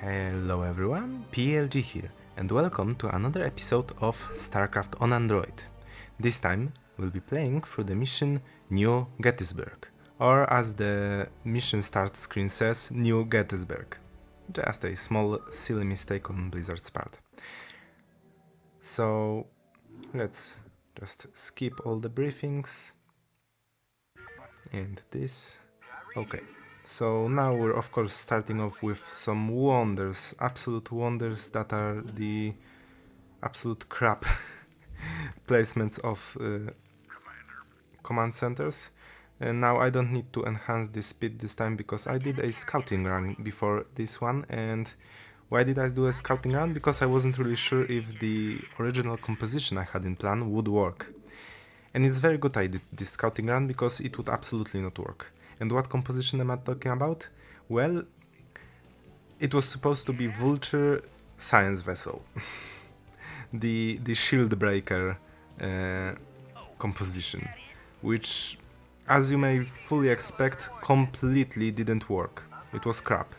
Hello everyone, PLG here, and welcome to another episode of Starcraft on Android. This time we'll be playing through the mission New Gettysburg, or as the mission start screen says, New Gettysburg. Just a small silly mistake on Blizzard's part. So let's just skip all the briefings and this. Okay. So now we're of course starting off with some wonders, absolute wonders that are the absolute crap placements of command centers. And now I don't need to enhance the speed this time because I did a scouting run before this one. And why did I do a scouting run? Because I wasn't really sure if the original composition I had in plan would work. And it's very good I did this scouting run because it would absolutely not work. And what composition am I talking about? Well, it was supposed to be Vulture Science Vessel. the shield breaker composition, which, as you may fully expect, completely didn't work. It was crap.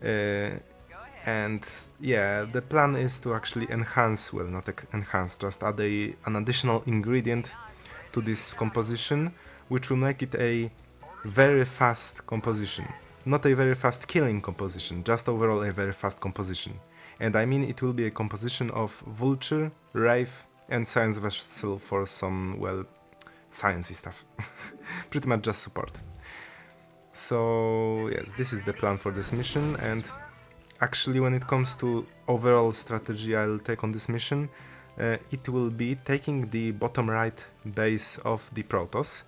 And yeah, the plan is to actually enhance, well, not enhance, just add an additional ingredient to this composition, which will make it a very fast composition. Not a very fast killing composition, just overall a very fast composition. And I mean it will be a composition of Vulture, Wraith and Science Vessel for some, well, sciencey stuff. Pretty much just support. So yes, this is the plan for this mission, and actually when it comes to overall strategy I'll take on this mission, it will be taking the bottom right base of the Protoss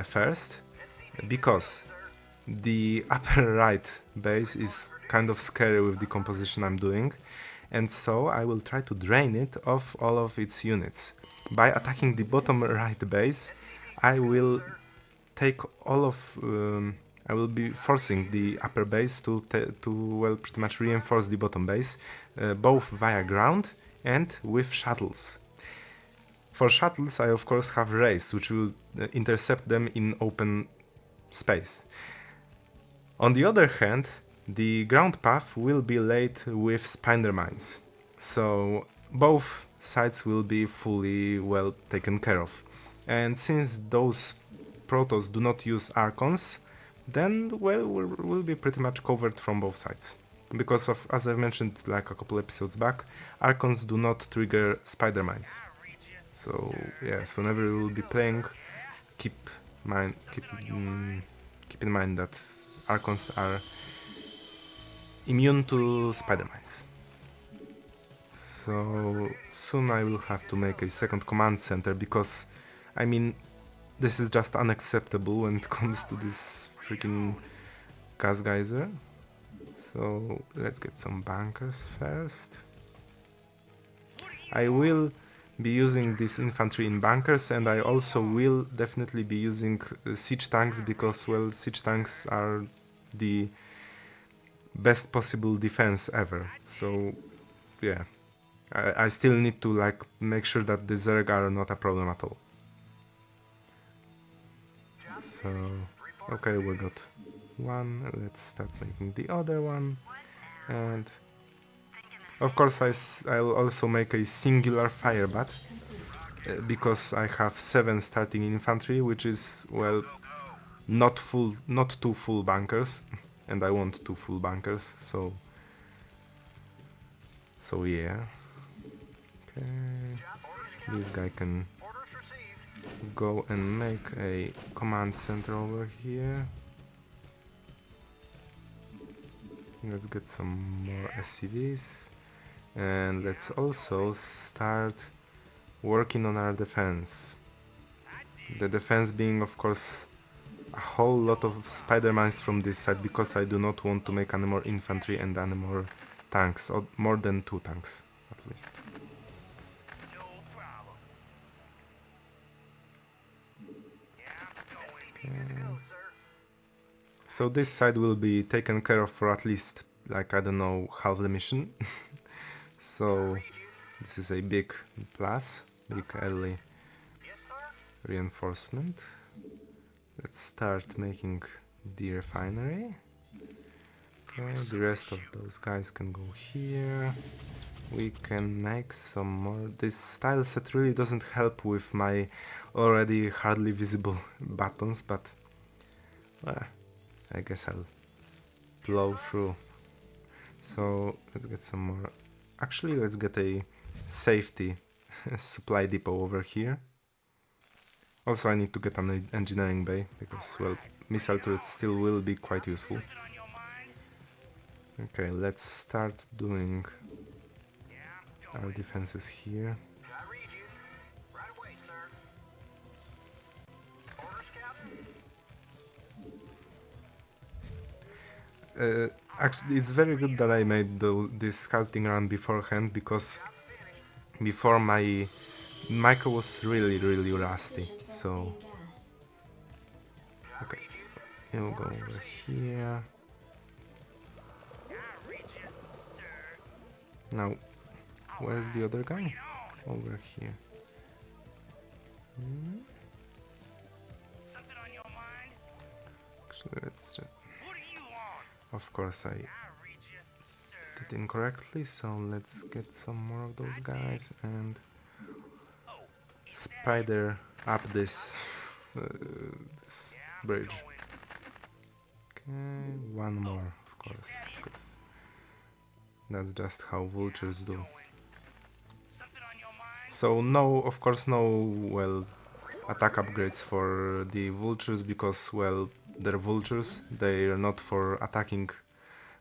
first, because the upper right base is kind of scary with the composition I'm doing, and so I will try to drain it of all of its units. By attacking the bottom right base, I will take all of... I will be forcing the upper base to well, pretty much reinforce the bottom base, both via ground and with shuttles. For shuttles I of course have Wraiths, which will intercept them in open space. On the other hand, the ground path will be laid with spider mines, so both sides will be fully well taken care of. And since those Protoss do not use Archons, then well, we'll be pretty much covered from both sides. Because of, as I mentioned like a couple episodes back, Archons do not trigger spider mines. So yes, whenever we will be playing, keep in mind that Archons are immune to spider mines. So soon I will have to make a second command center because, I mean, this is just unacceptable when it comes to this freaking gas geyser. So let's get some bunkers first. I will be using this infantry in bunkers, and I also will definitely be using siege tanks because, well, siege tanks are the best possible defense ever. So yeah, I still need to like make sure that the Zerg are not a problem at all. So okay, we got one, let's start making the other one. And of course I'll also make a singular firebat, because I have 7 starting infantry, which is, well, not two full bunkers, and I want 2 full bunkers, so yeah. Okay, this guy can go and make a command center over here. Let's get some more SCVs, and let's also start working on our defense. The defense being, of course, a whole lot of spider mines from this side, because I do not want to make any more infantry and any more tanks, or more than 2 tanks at least. Okay. So this side will be taken care of for at least, like, I don't know, half the mission. So this is a big plus, big early reinforcement. Let's start making the refinery. Okay, the rest of those guys can go here. We can make some more. This style set really doesn't help with my already hardly visible buttons, but I guess I'll blow through. So let's get some more. Actually, let's get a safety supply depot over here. Also, I need to get an engineering bay because, well, missile turrets still will be quite useful. Okay, let's start doing our defenses here. Actually, it's very good that I made this scouting run beforehand, because before my micro was really rusty. So okay, so you go over here. Now, where's the other guy? Over here. Actually, let's just... Of course, I did it incorrectly, so let's get some more of those guys and spider up this this bridge. Okay, one more, of course, because that's just how vultures do. So no, of course, no, well, attack upgrades for the vultures, because, well, they're vultures, they are not for attacking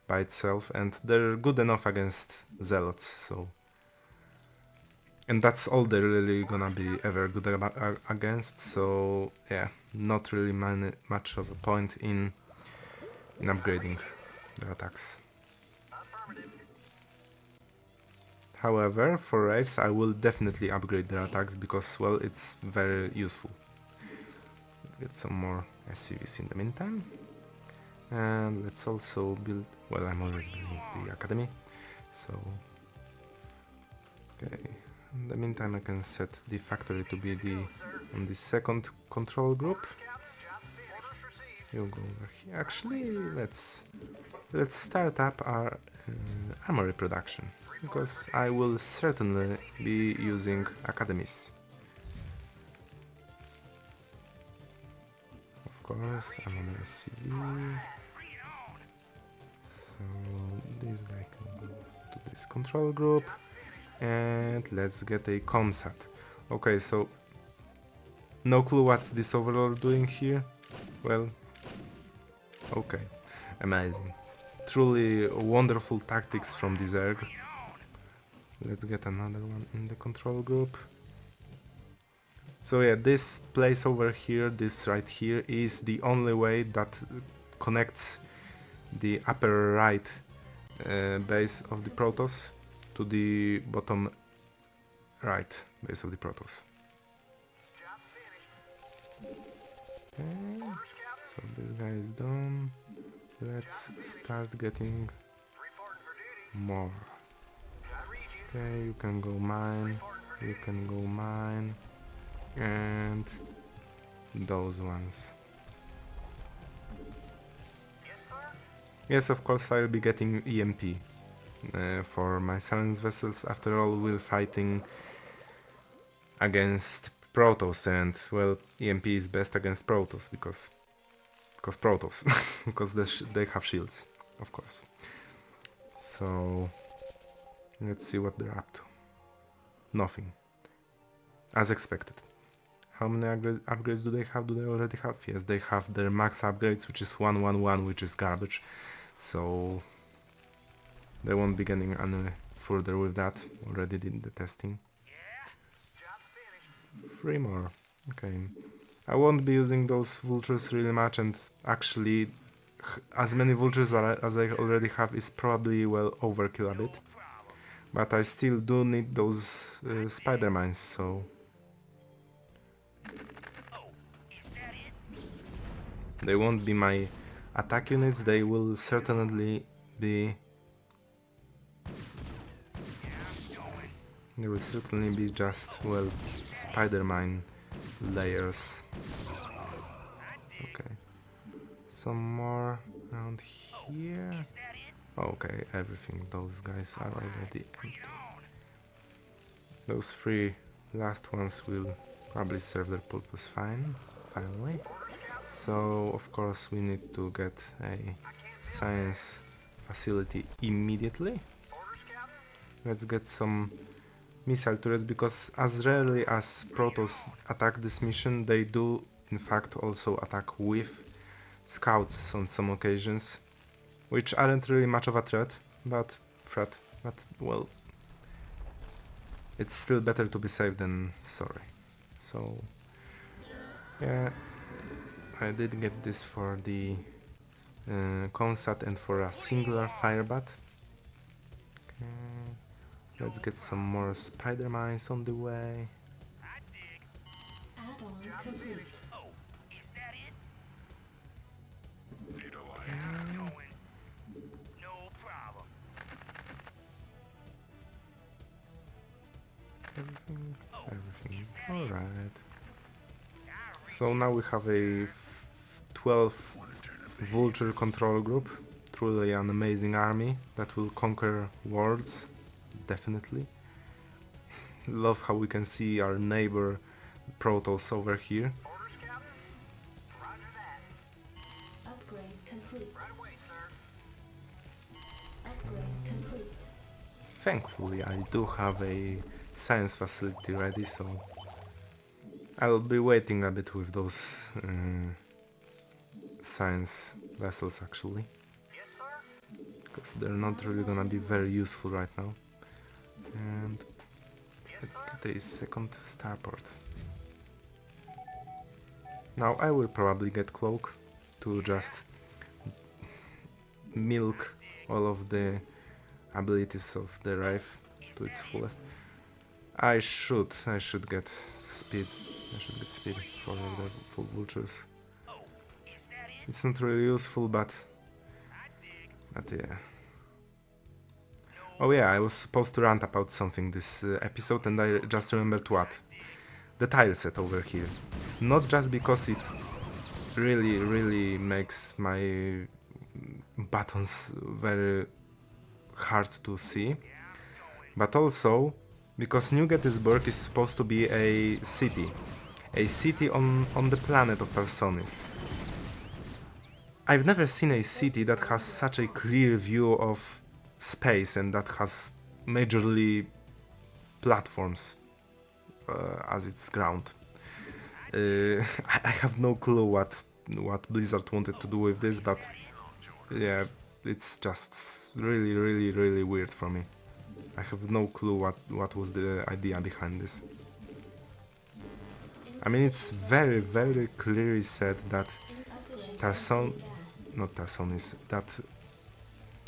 by itself, and they're good enough against zealots, so... And that's all they're really gonna be ever good against, so yeah, not really much of a point in upgrading their attacks. However, for Wraiths I will definitely upgrade their attacks, because, well, it's very useful. Let's get some more SCVs in the meantime. And let's also build... well, I'm already building the academy, so... okay. In the meantime, I can set the factory to be on the second control group. You go over here. Actually, let's start up our armory production, because I will certainly be using academies. Of course, another CV. So this guy can go to this control group. And let's get a comsat. Okay, so no clue what's this overlord doing here. Well, okay, amazing. Truly wonderful tactics from the Zerg. Let's get another one in the control group. So yeah, this place over here, this right here, is the only way that connects the upper right base of the Protoss to the bottom right base of the Protoss. Okay, so this guy is done. Let's start getting more. Okay, you can go mine, you can go mine, and those ones. Yes, of course, I'll be getting EMP. For my silence vessels. After all, we're fighting against Protoss, and, well, EMP is best against Protoss, because Protoss, because they have shields, of course. So let's see what they're up to. Nothing, as expected. How many upgrades do they have? Do they already have? Yes, they have their max upgrades, which is 111, which is garbage. So they won't be getting any further with that. Already did the testing. 3 more. Okay. I won't be using those vultures really much, and actually as many vultures as I already have is probably, well, overkill a bit. But I still do need those spider mines, so... They won't be my attack units, they will certainly be... They will certainly be just, well, spider mine layers. Okay. Some more around here. Okay, everything. Those guys are already empty. Those three last ones will probably serve their purpose fine, finally. So, of course, we need to get a science facility immediately. Let's get some missile turrets, because as rarely as Protoss attack this mission, they do in fact also attack with scouts on some occasions, which aren't really much of a threat, but well, it's still better to be safe than sorry. So yeah, I did get this for the Consat and for a singular firebat. Okay. Let's get some more spider mines on the way. Add-on complete. Oh, is that it? No problem. Everything. Alright. So now we have a 12 Vulture control group. Truly an amazing army that will conquer worlds. Definitely. Love how we can see our neighbor Protoss over here. Upgrade complete. Upgrade complete. Thankfully, I do have a science facility ready, so I'll be waiting a bit with those science vessels actually, because they're not really gonna be very useful right now. And let's get a second starport. Now I will probably get Cloak to just milk all of the abilities of the Wraith to its fullest. I should get speed. I should get speed for the full vultures. It's not really useful, but yeah. Oh yeah, I was supposed to rant about something this episode, and I just remembered what. The tile set over here. Not just because it really makes my buttons very hard to see, but also because New Gettysburg is supposed to be a city on the planet of Tarsonis. I've never seen a city that has such a clear view of space and that has majorly platforms as its ground. I have no clue what Blizzard wanted to do with this, but yeah, it's just really weird for me. I have no clue what was the idea behind this. I mean, it's very clearly said that that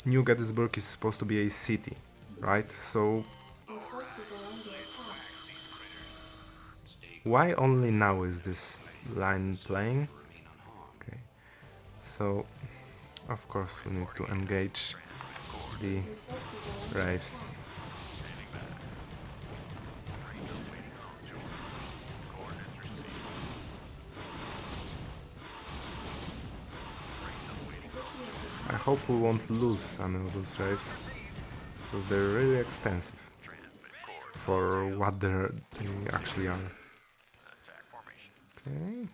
New Gettysburg is supposed to be a city, right? So Your forces are under attack. why only now is this line playing? Okay, so of course we need to engage the Your forces are under Wraiths. I hope we won't lose some of those Wraiths, because they're really expensive for what they actually are. Okay,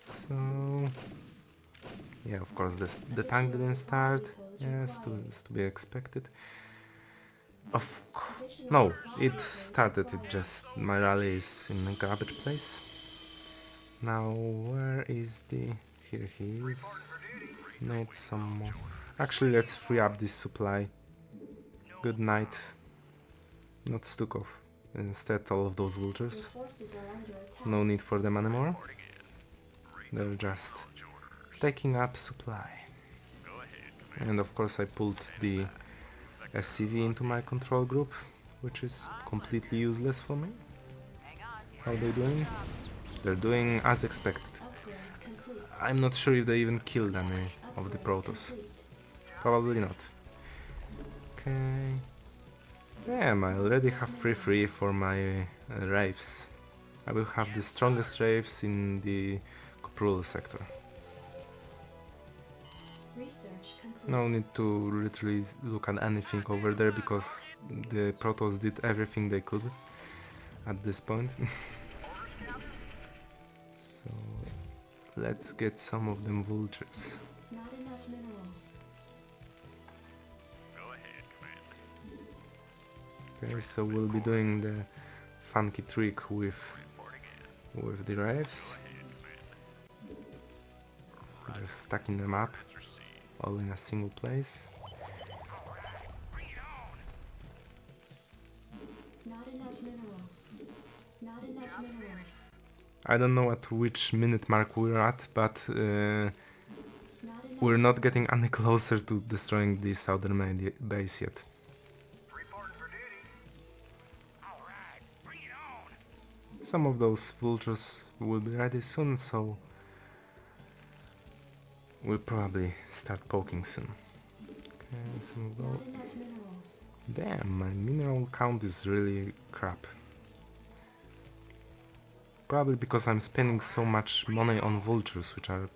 so yeah, of course the tank didn't start. Yes, it's to be expected. No, it started. It just my rally is in a garbage place. Now where is the? Here he is. Need some more. Actually, let's free up this supply. Good night. Not Stukov. Instead, all of those vultures. Your forces are under attack. No need for them anymore. They're just taking up supply. And of course, I pulled the SCV into my control group, which is completely useless for me. How are they doing? They're doing as expected. Upgrade complete. I'm not sure if they even killed any of the Protoss. Complete. Probably not. Okay. Damn, I already have free for my Wraiths. I will have the strongest Wraiths in the Coprul sector. Research complete. No need to literally look at anything over there because the Protoss did everything they could at this point. So let's get some of them vultures. Not enough minerals. Okay, so we'll be doing the funky trick with the Wraiths. Just stacking them up all in a single place. Not enough minerals. Not enough minerals. I don't know at which minute mark we're at, but Not enough. we're not getting any closer to destroying the southern base yet. Some of those vultures will be ready soon, so we'll probably start poking soon. Okay, some of those. Not enough minerals. Damn, my mineral count is really crap. Probably because I'm spending so much money on vultures, which are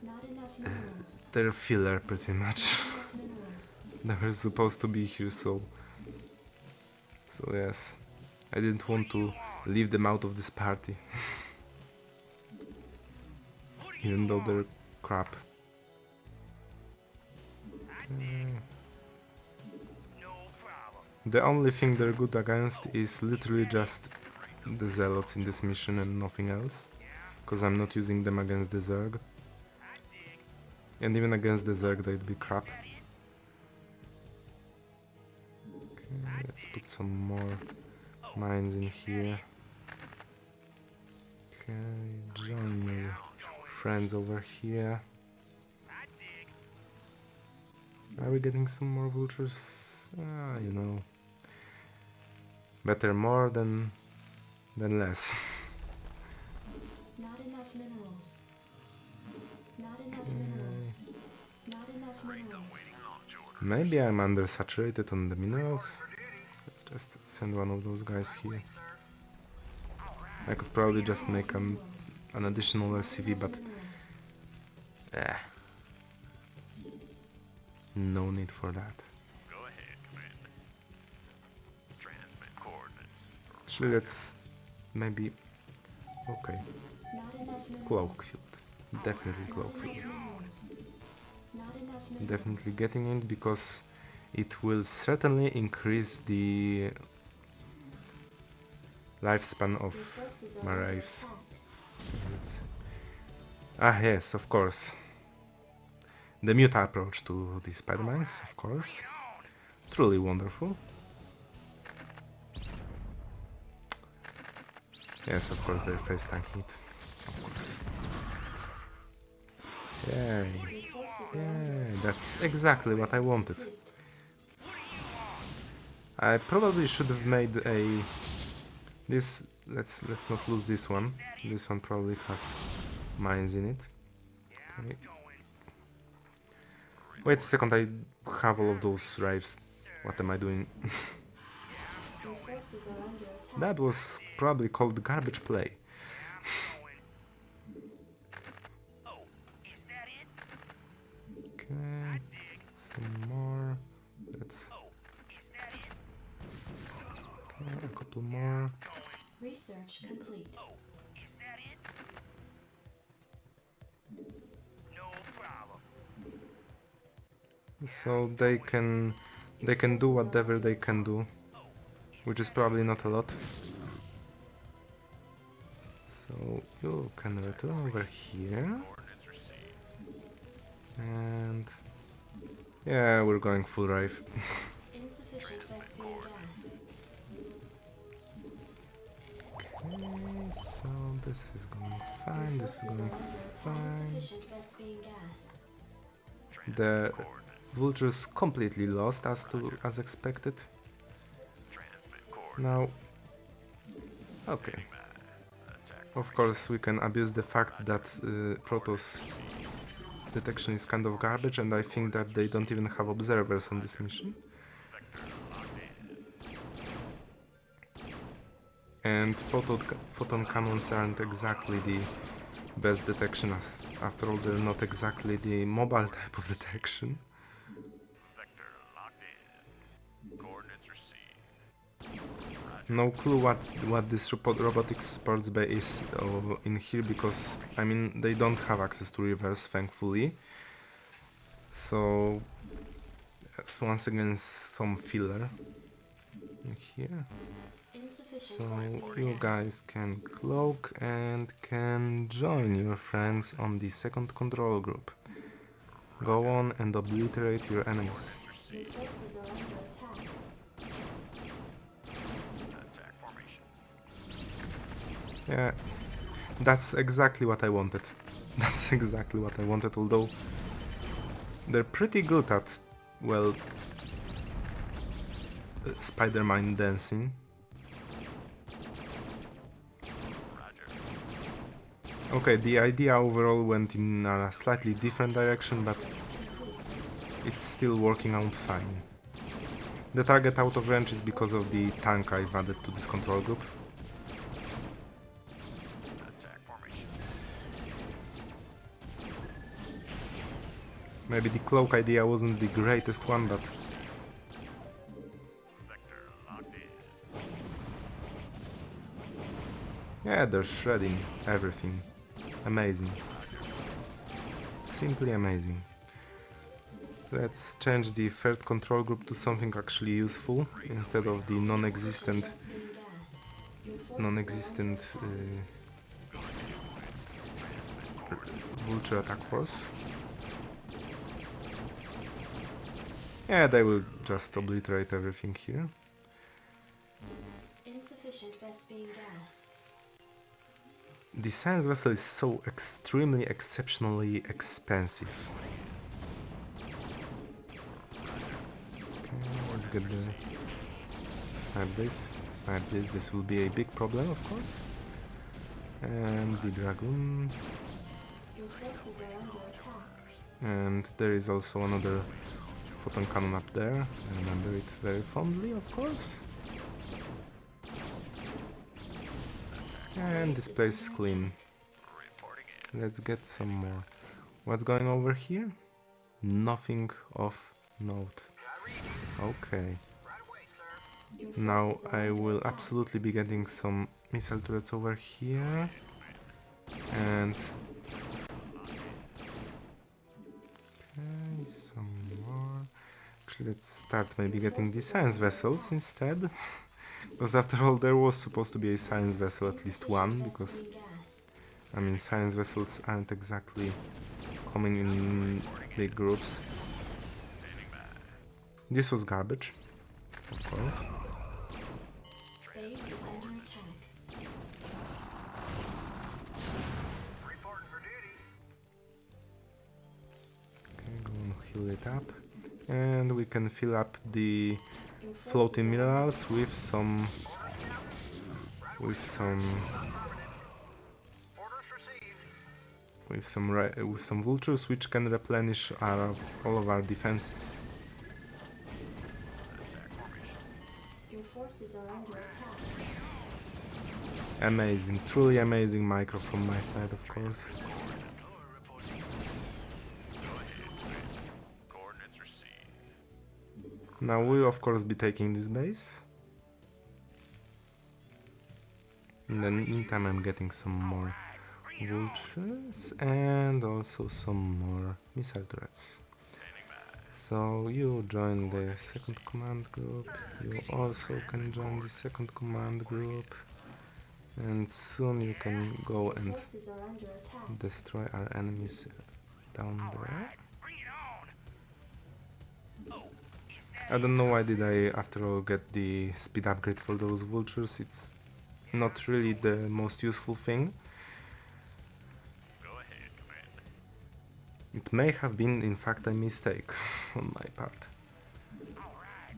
Not enough minerals. their filler pretty much. Enough minerals. They were supposed to be here, so yes, I didn't want to leave them out of this party, even though they're crap. The only thing they're good against is literally just the zealots in this mission and nothing else, because I'm not using them against the Zerg, and even against the Zerg they'd be crap. Okay, let's put some more mines in here. Okay, join your friends over here. Are we getting some more vultures? You know, better more than less. Not enough minerals. Not enough minerals. Not enough minerals. Maybe I'm undersaturated on the minerals. Let's just send one of those guys here. I could probably just make an additional SCV, but no need for that. Actually, let's maybe... Okay, Not enough minerals. cloak field. Definitely cloak field. Minerals. Not enough minerals. Definitely getting it because it will certainly increase the lifespan of Your forces are my under Wraiths. attack. Yes, of course. The Muta approach to the spider mines, of course. Truly wonderful. Yes, of course, they're face tanking it. Of course. Yay. Your forces are under Yay, that's exactly what I wanted. I probably should have made a... This... Let's not lose this one. This one probably has mines in it. Okay. Wait a second, I have all of those Wraiths. What am I doing? Your forces are under attack. That was probably called garbage play. Okay, some more. Let's... Okay, a couple more. Research complete. So they can do whatever they can do, which is probably not a lot. So you can return over here, and yeah, we're going full Wraith. Insufficient Vespene gas. Okay, so this is going fine. This is Forces going are under attack. fine. Insufficient Vespene gas. The vultures completely lost as expected. Now, okay. Of course, we can abuse the fact that Protoss detection is kind of garbage, and I think that they don't even have observers on this mission. And photon cannons aren't exactly best detection, as after all they're not exactly the mobile type of detection. Vector locked in. Coordinates received. No clue what this robotics supports bay is in here, because I mean they don't have access to reverse, thankfully. So yes, once again some filler in here. Insufficient So phosphine you gas. guys can cloak and can join your friends on the second control group. Go on and obliterate your enemies. Your forces are under attack. Attack formation. Yeah, that's exactly what I wanted. That's exactly what I wanted, although they're pretty good at, well, Spider-Man dancing. Roger. Okay, the idea overall went in a slightly different direction, but it's still working out fine. The target out of range is because of the tank I've added to this control group. Attack formation. Maybe the cloak idea wasn't the greatest one, but Vector locked in. yeah, they're shredding everything. Amazing. Simply amazing. Let's change the third control group to something actually useful instead of the non-existent Phosphine gas. Your forces are under attack. Vulture attack force. Yeah, they will just obliterate everything here. Insufficient phosphine gas. The science vessel is so extremely exceptionally expensive. Okay, let's get the snipe this, this will be a big problem, of course. And the dragoon. Your forces are under attack. And there is also another photon cannon up there. I remember it very fondly, of course. And this place is clean. Reporting in. Let's get some more. What's going over here? Nothing of note. Okay. Your Now forces are I under will attack. absolutely be getting some missile turrets over here. And okay, some more. Actually, let's start maybe getting the science vessels instead. Because after all, there was supposed to be a science vessel, at least one, because Phosphine gas. I mean, science vessels aren't exactly coming in big groups. This was garbage, of course. Base is under attack. Reporting for duty. Okay, go and heal it up. And we can fill up the Your forces floating are under minerals with some Orders received. with some vultures, which can replenish all of our defenses. Your forces are under attack. Amazing, truly amazing micro from my side, of course. Coordinates received. Now we'll of course be taking this base. In the meantime, I'm getting some more vultures and also some more missile turrets. So you join the second command group, you also can join the second command group, and soon you can go Your and forces are under attack. destroy our enemies down there. Bring it on. Oh, is that I don't know why did I after all get the speed upgrade for those vultures. It's not really the most useful thing. Go ahead, Commander. It may have been in fact a mistake on my part.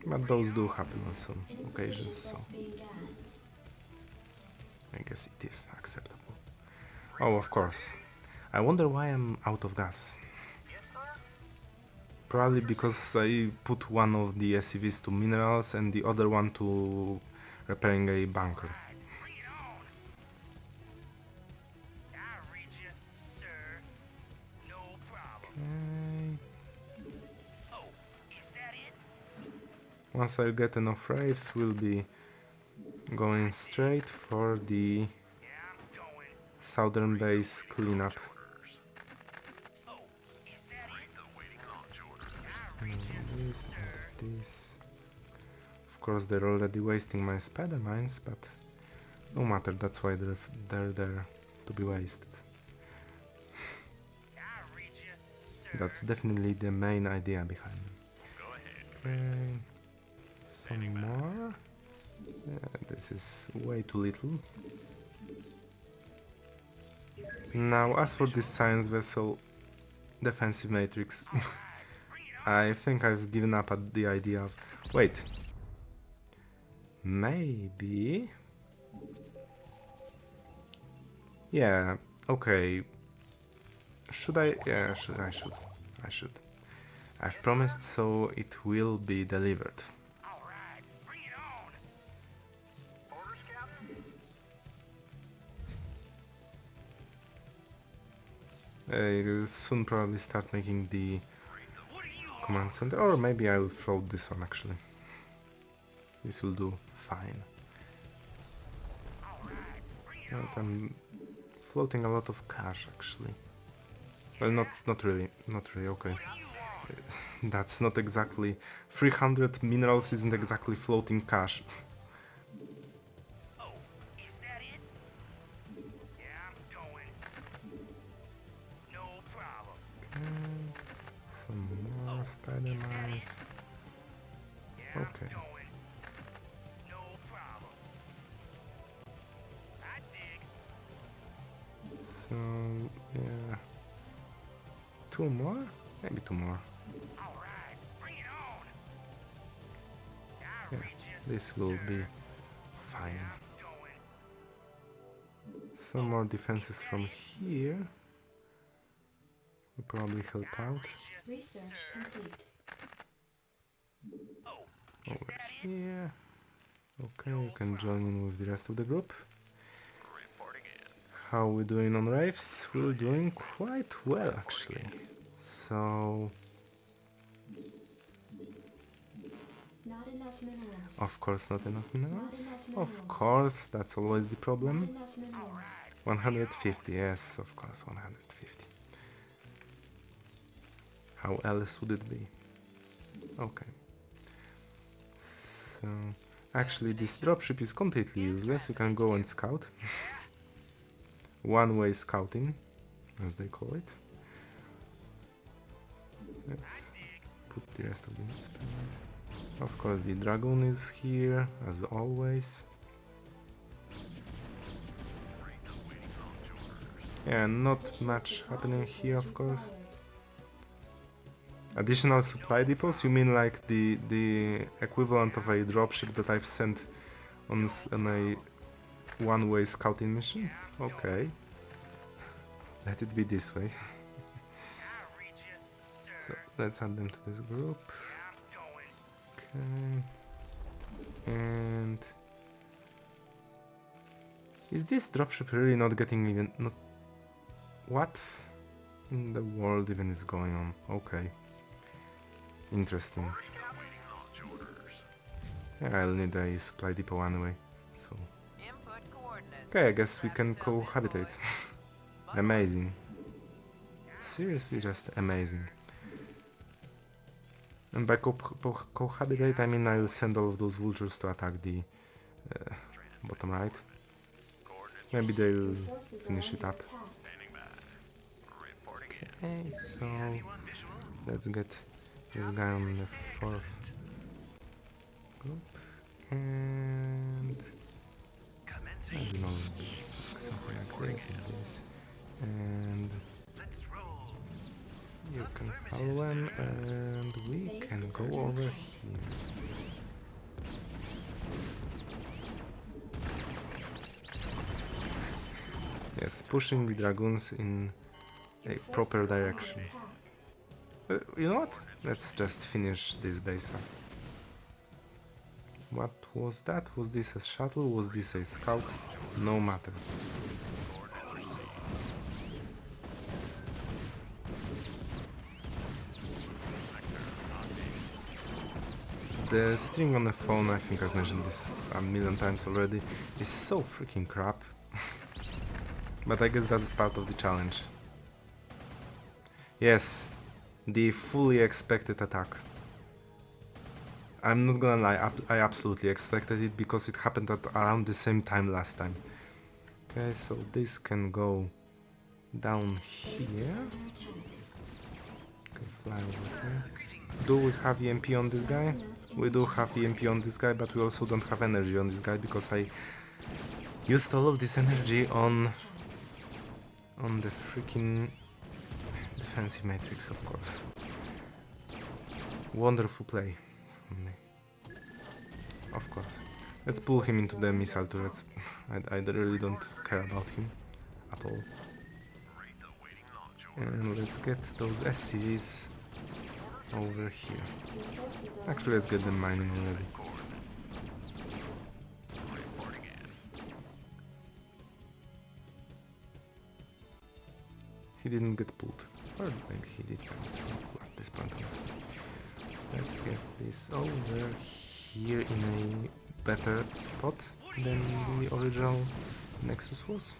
But those do happen on some Insufficient occasions, so phosphine gas. I guess it is acceptable. Oh, of course. I wonder why I'm out of gas. Probably because I put one of the SCVs to minerals and the other one to repairing a bunker. Bring it on. I read you. Once I get enough Wraiths, we'll be going straight for the southern base cleanup. This and this. Of course, they're already wasting my spider mines, but no matter, that's why they're there to be wasted. That's definitely the main idea behind them. Okay, some more. Yeah, this is way too little. Now, as for this science vessel defensive matrix, I think I've given up at the idea of... Wait. Maybe... Yeah, okay. Should I? Yeah, I should. I've promised, so it will be delivered. I'll soon probably start making the command center, or maybe I'll float this one actually. This will do fine. But I'm floating a lot of cash actually. Well, not really, okay. That's not exactly... 300 minerals isn't exactly floating cash. Okay, some more spider mines. Okay. So, yeah. 2 more? Maybe 2 more. Yeah, this will be fine. Some more defenses from here will probably help out. Research complete. Over here. Okay, you can join in with the rest of the group. How are we doing on Wraiths? We're doing quite well actually. So... Not enough minerals. Of course not enough minerals. Not enough Of minerals. course, that's always the Not problem. enough minerals. 150, yes, of course, 150. How else would it be? Okay. So, actually this dropship is completely useless, you can go and scout. One-way scouting, as they call it. Let's put the rest of the experiment. Of course the dragoon is here, as always. Yeah, not much happening here, of course. Additional supply depots? You mean like the equivalent of a dropship that I've sent on a one-way scouting mission? Okay. Let it be this way. So let's add them to this group. Okay. And is this dropship really not getting even... Not... What in the world even is going on? Okay. Interesting. Yeah, I'll need a supply depot anyway, so... Okay, I guess we can cohabitate. Amazing. Seriously, just amazing. And by cohabitate, I mean I'll send all of those vultures to attack the bottom right. Maybe they'll finish it up. Okay, so let's get this guy on the 4th group, and I don't know, something like this and this, and you can follow him, and we can go over here. Yes, pushing the dragoons in a proper direction. You know what? Let's just finish this base up. What was that? Was this a shuttle? Was this a scout? No matter. the string on the phone, I think I've mentioned this a million times already, is so freaking crap. But I guess that's part of the challenge. Yes, the fully expected attack. I'm not gonna lie, I absolutely expected it because it happened at around the same time last time. Okay, so this can go down here. Okay, fly over here. Do we have EMP on this guy? We do have EMP on this guy, but we also don't have energy on this guy because I used all of this energy on the freaking defensive matrix, of course. Wonderful play from me. Of course. Let's pull him into the missile turrets. I really don't care about him at all. And let's get those SCVs over here. Actually, let's get them mining already. He didn't get pulled. Or maybe he did at this point, honestly. Let's get this over here in a better spot than the original Nexus was.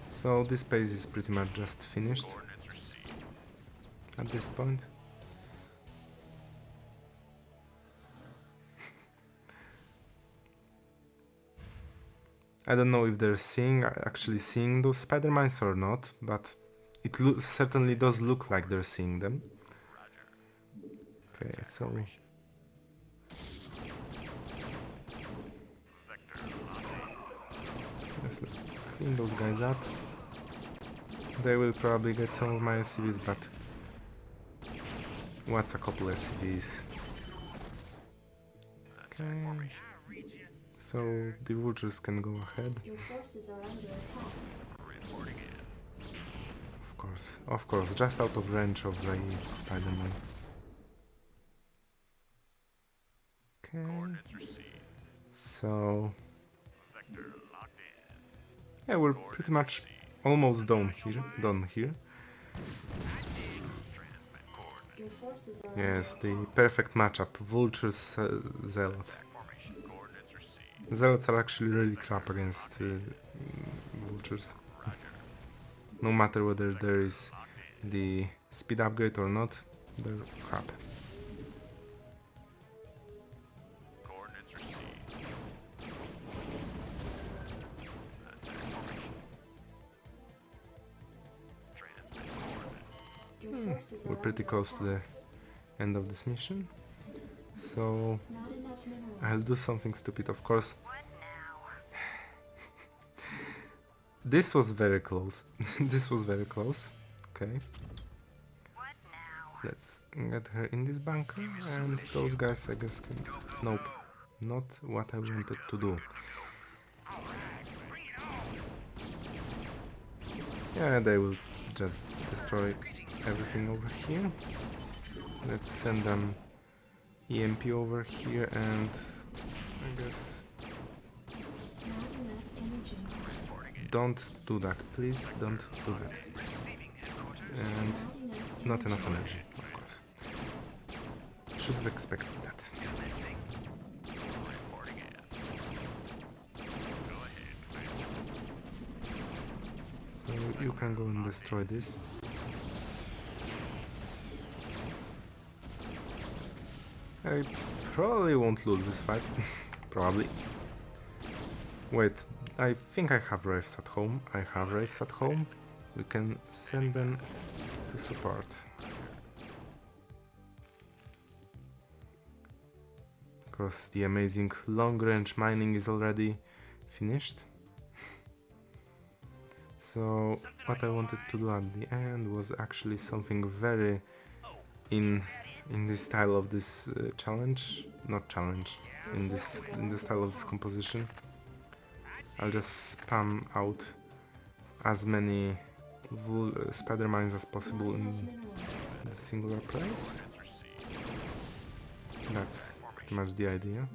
So this base is pretty much just finished at this point. I don't know if they're actually seeing those spider mines or not, but it certainly does look like they're seeing them. Okay, so let's clean those guys up. They will probably get some of my SCVs, but what's a couple SCVs? Okay, so the Vultures can go ahead. Your forces are under attack. Of course, just out of range of a Spider-Man. Okay, so yeah, we're pretty much almost done here. Your forces are Yes, the perfect matchup, Vulture's Zealot. Zealots are actually really crap against Vultures. No matter whether there is the speed upgrade or not, they're crap. We're pretty close to the end of this mission, so not enough minerals. I'll do something stupid, of course. This was very close. This was very close. Okay. Let's get her in this bunker, and those guys, I guess, can... Nope. Not what I wanted to do. Yeah, they will just destroy everything over here. Let's send them EMP over here, and I guess... Not enough energy. Don't do that, please don't do that. And not enough energy, of course. Should have expected that. So you can go and destroy this. I probably won't lose this fight. Probably. Wait, I think I have Wraiths at home. I have Wraiths at home. We can send them to support. Because the amazing long-range mining is already finished. So what I wanted to do at the end was actually something very in the style of this challenge, not challenge, in the style of this composition. I'll just spam out as many spider mines as possible in the singular place. That's pretty much the idea.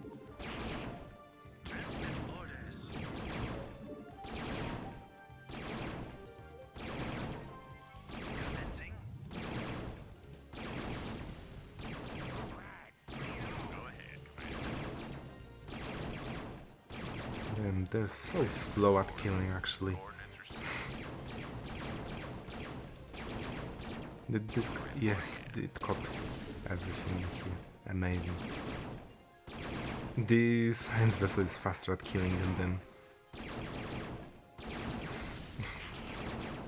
They're so slow at killing, actually. Did this... Yes, it caught everything here. Amazing. The science vessel is faster at killing than them.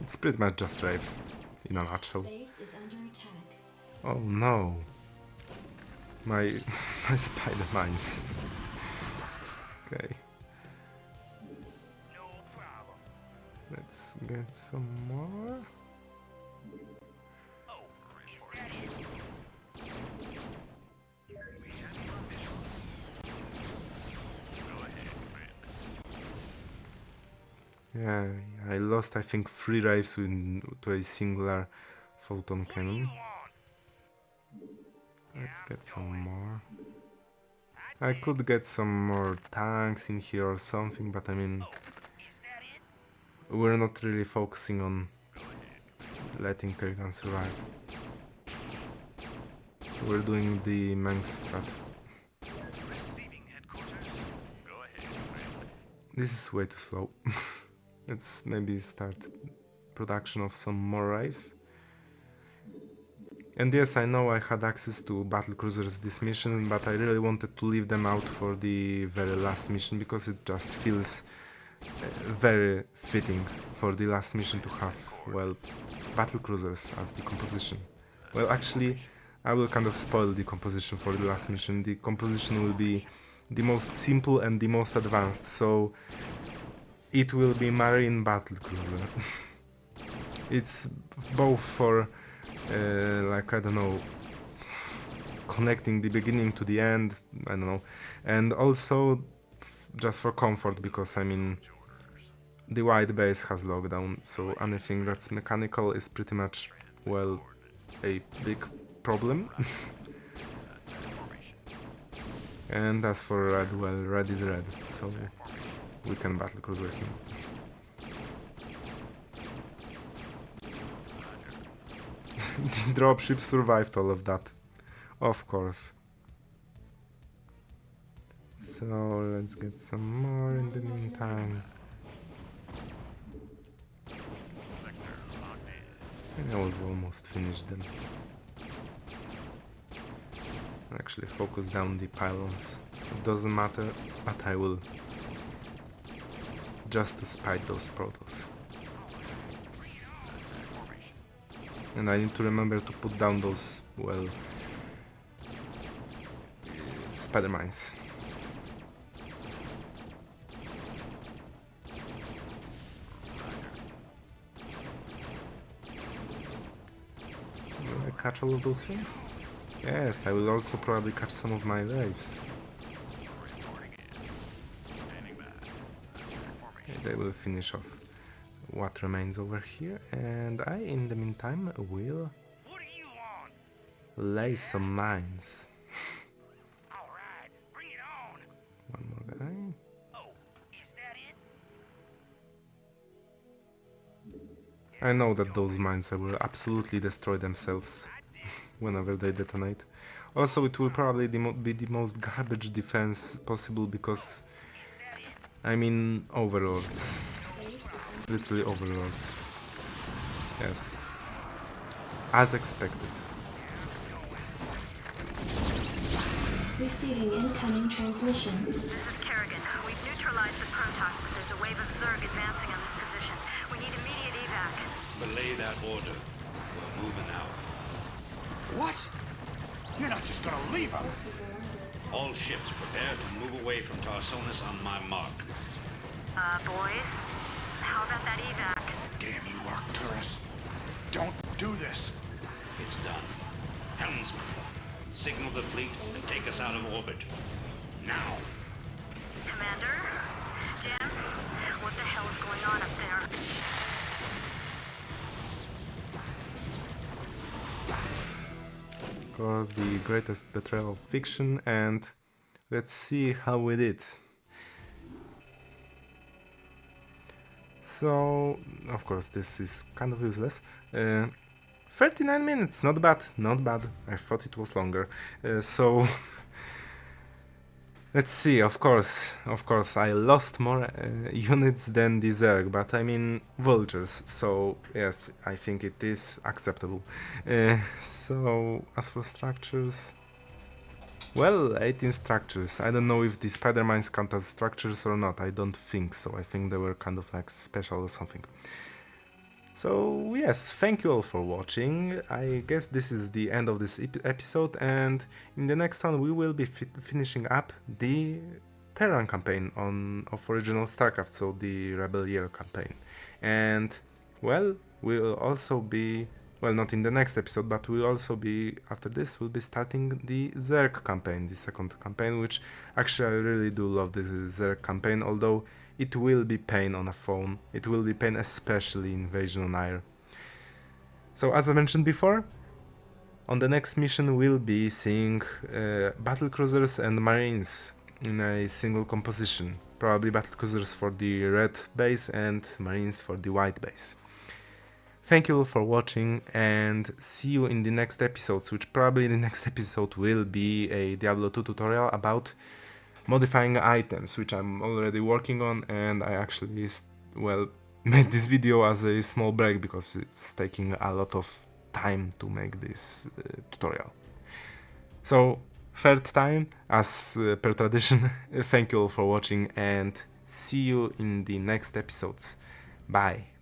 It's pretty much just Wraiths, in a nutshell. Base is under attack. Oh no. My spider mines. Okay. No problem. Let's get some more. Oh, is that it? We have your mission. Go ahead, friend. Yeah, I lost I think 3 Wraiths to a singular photon cannon. Let's get some more. I could get some more tanks in here or something, but I mean, Is that it? we're not really focusing on letting Kerrigan survive. We're doing the Manx strat. Receiving headquarters. Go ahead, friend. This is way too slow. Let's maybe start production of some more Wraiths. And yes, I know I had access to battlecruisers this mission, but I really wanted to leave them out for the very last mission because it just feels very fitting for the last mission to have, well, battlecruisers as the composition. Well, actually, I will kind of spoil the composition for the last mission. The composition will be the most simple and the most advanced, so it will be Marine battlecruiser. It's both for like, I don't know, connecting the beginning to the end, I don't know, and also just for comfort, because I mean the wide base has lockdown, so anything that's mechanical is pretty much, well, a big problem. And as for Red, well, Red is Red, so we can battlecruiser him. The dropship survived all of that, of course. So let's get some more in the meantime. And we've almost finished them. Actually focus down the pylons. It doesn't matter, but I will. Just to spite those Protoss. And I need to remember to put down those, well, spider mines. Will I catch all of those things? Yes, I will also probably catch some of my Wraiths. Okay, they will finish off what remains over here, and I, in the meantime, will What do you want? lay some mines. All right, bring it on. One more guy. Oh, is that it? I know that those mines will absolutely destroy themselves whenever they detonate. Also, it will probably be the most garbage defense possible because, I mean, overlords. Literally overlords. Yes. As expected. Receiving incoming transmission. This is Kerrigan. We've neutralized the Protoss, but there's a wave of Zerg advancing on this position. We need immediate evac. Belay that order. We're moving out. What? You're not just gonna leave him. All ships prepare to move away from Tarsonis on my mark. Boys? How about that evac? Damn you, Arcturus. Don't do this. It's done. Helmsman, signal the fleet and take us out of orbit. Now. Commander? Jim? What the hell is going on up there? Of course, the greatest betrayal of fiction, and let's see how we did. So, of course, this is kind of useless. 39 minutes, not bad, not bad. I thought it was longer. So, Let's see, of course, I lost more units than the Zerg, but I mean vultures, so yes, I think it is acceptable. So, as for structures, well, 18 structures. I don't know if the spider mines count as structures or not, I don't think so, I think they were kind of like special or something. So yes, thank you all for watching. I guess this is the end of this episode, and in the next one we will be finishing up the Terran campaign of original Starcraft, so the Rebel Year campaign. And well, we'll also be, well, not in the next episode, but we'll also be, after this, we'll be starting the Zerg campaign, the second campaign, which actually I really do love this Zerg campaign, although it will be pain on a phone. It will be pain, especially Invasion on Air. So as I mentioned before, on the next mission we'll be seeing battlecruisers and marines in a single composition. Probably battlecruisers for the red base and marines for the white base. Thank you all for watching, and see you in the next episodes, which probably the next episode will be a Diablo 2 tutorial about modifying items, which I'm already working on, and I actually, well, made this video as a small break because it's taking a lot of time to make this tutorial. So, third time, as per tradition, thank you all for watching, and see you in the next episodes. Bye!